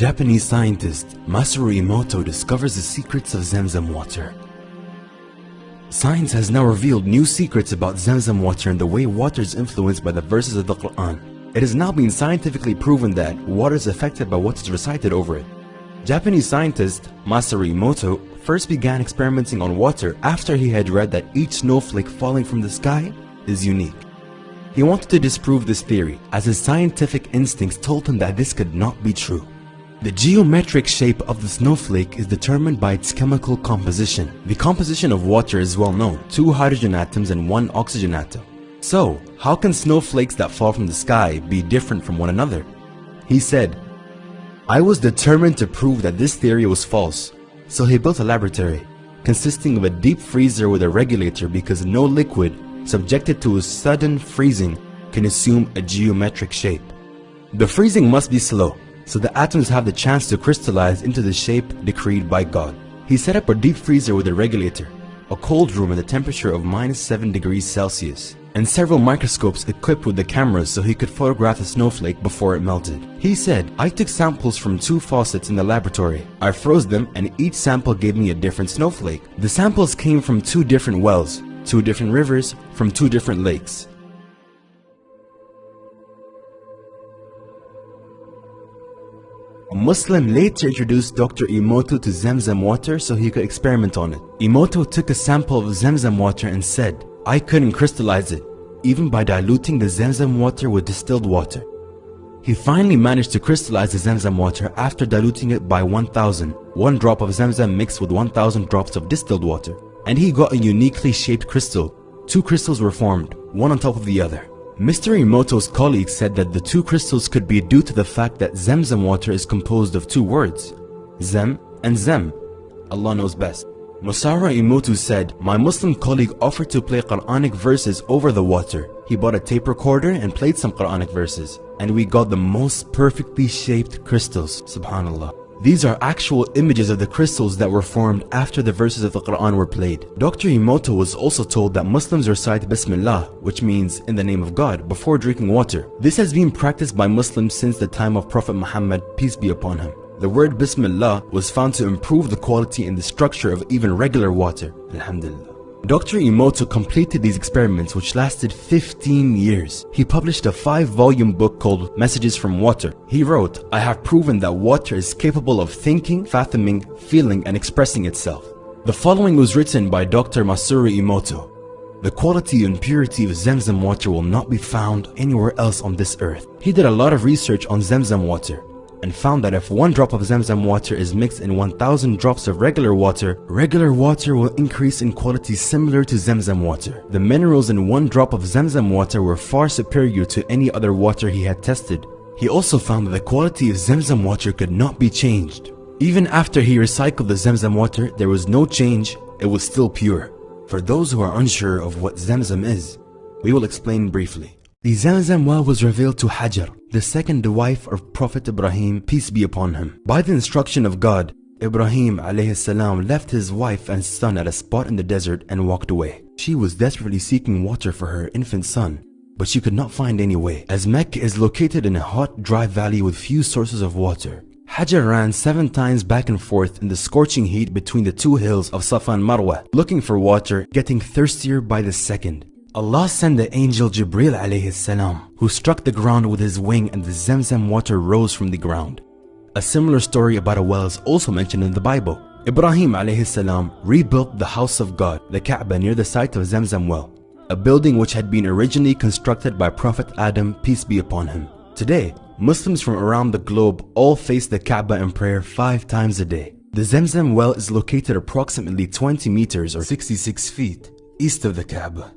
Japanese scientist Masaru Emoto discovers the secrets of Zamzam water. Science has now revealed new secrets about Zamzam water and the way water is influenced by the verses of the Quran. It has now been scientifically proven that water is affected by what is recited over it. Japanese scientist Masaru Emoto first began experimenting on water after he had read that each snowflake falling from the sky is unique. He wanted to disprove this theory, as his scientific instincts told him that this could not be true. The geometric shape of the snowflake is determined by its chemical composition. The composition of water is well known: 2 hydrogen atoms and 1 oxygen atom. So, how can snowflakes that fall from the sky be different from one another? He said, "I was determined to prove that this theory was false." So he built a laboratory consisting of a deep freezer with a regulator, because no liquid subjected to a sudden freezing can assume a geometric shape. The freezing must be slow, so the atoms have the chance to crystallize into the shape decreed by God. He set up a deep freezer with a regulator, a cold room at a temperature of -7 degrees Celsius, and several microscopes equipped with the cameras so he could photograph the snowflake before it melted. He said, "I took samples from 2 faucets in the laboratory. I froze them and each sample gave me a different snowflake. The samples came from 2 different wells, 2 different rivers, from 2 different lakes." A Muslim later introduced Dr. Emoto to Zamzam water so he could experiment on it. Emoto took a sample of Zamzam water and said, "I couldn't crystallize it, even by diluting the Zamzam water with distilled water." He finally managed to crystallize the Zamzam water after diluting it by 1,000, 1 drop of Zamzam mixed with 1,000 drops of distilled water. And he got a uniquely shaped crystal. 2 crystals were formed, one on top of the other. Mr. Emoto's colleagues said that the 2 crystals could be due to the fact that Zamzam water is composed of 2 words, Zam and Zam. Allah knows best. Masaru Emoto said, "My Muslim colleague offered to play Quranic verses over the water. He bought a tape recorder and played some Quranic verses, and we got the most perfectly shaped crystals, subhanallah." These are actual images of the crystals that were formed after the verses of the Quran were played. Dr. Emoto was also told that Muslims recite Bismillah, which means in the name of God, before drinking water. This has been practiced by Muslims since the time of Prophet Muhammad, peace be upon him. The word Bismillah was found to improve the quality and the structure of even regular water. Alhamdulillah. Dr. Emoto completed these experiments, which lasted 15 years. He published a 5-volume book called Messages from Water. He wrote, "I have proven that water is capable of thinking, fathoming, feeling, and expressing itself." The following was written by Dr. Masaru Emoto. "The quality and purity of Zamzam water will not be found anywhere else on this earth." He did a lot of research on Zamzam water and found that if 1 drop of Zamzam water is mixed in 1,000 drops of regular water will increase in quality similar to Zamzam water. The minerals in 1 drop of Zamzam water were far superior to any other water he had tested. He also found that the quality of Zamzam water could not be changed. Even after he recycled the Zamzam water, there was no change, it was still pure. For those who are unsure of what Zamzam is, we will explain briefly. The Zamzam well was revealed to Hajar, the second wife of Prophet Ibrahim, peace be upon him. By the instruction of God, Ibrahim alayhi salam left his wife and son at a spot in the desert and walked away. She was desperately seeking water for her infant son, but she could not find any way, as Mecca is located in a hot, dry valley with few sources of water. Hajar ran 7 times back and forth in the scorching heat between the 2 hills of Safa and Marwa, looking for water, getting thirstier by the second. Allah sent the angel Jibril alayhi salam, who struck the ground with his wing, and the Zamzam water rose from the ground. A similar story about a well is also mentioned in the Bible. Ibrahim alayhi salam rebuilt the house of God, the Kaaba, near the site of Zamzam well, a building which had been originally constructed by Prophet Adam, peace be upon him. Today, Muslims from around the globe all face the Kaaba in prayer 5 times a day. The Zamzam well is located approximately 20 meters or 66 feet east of the Kaaba.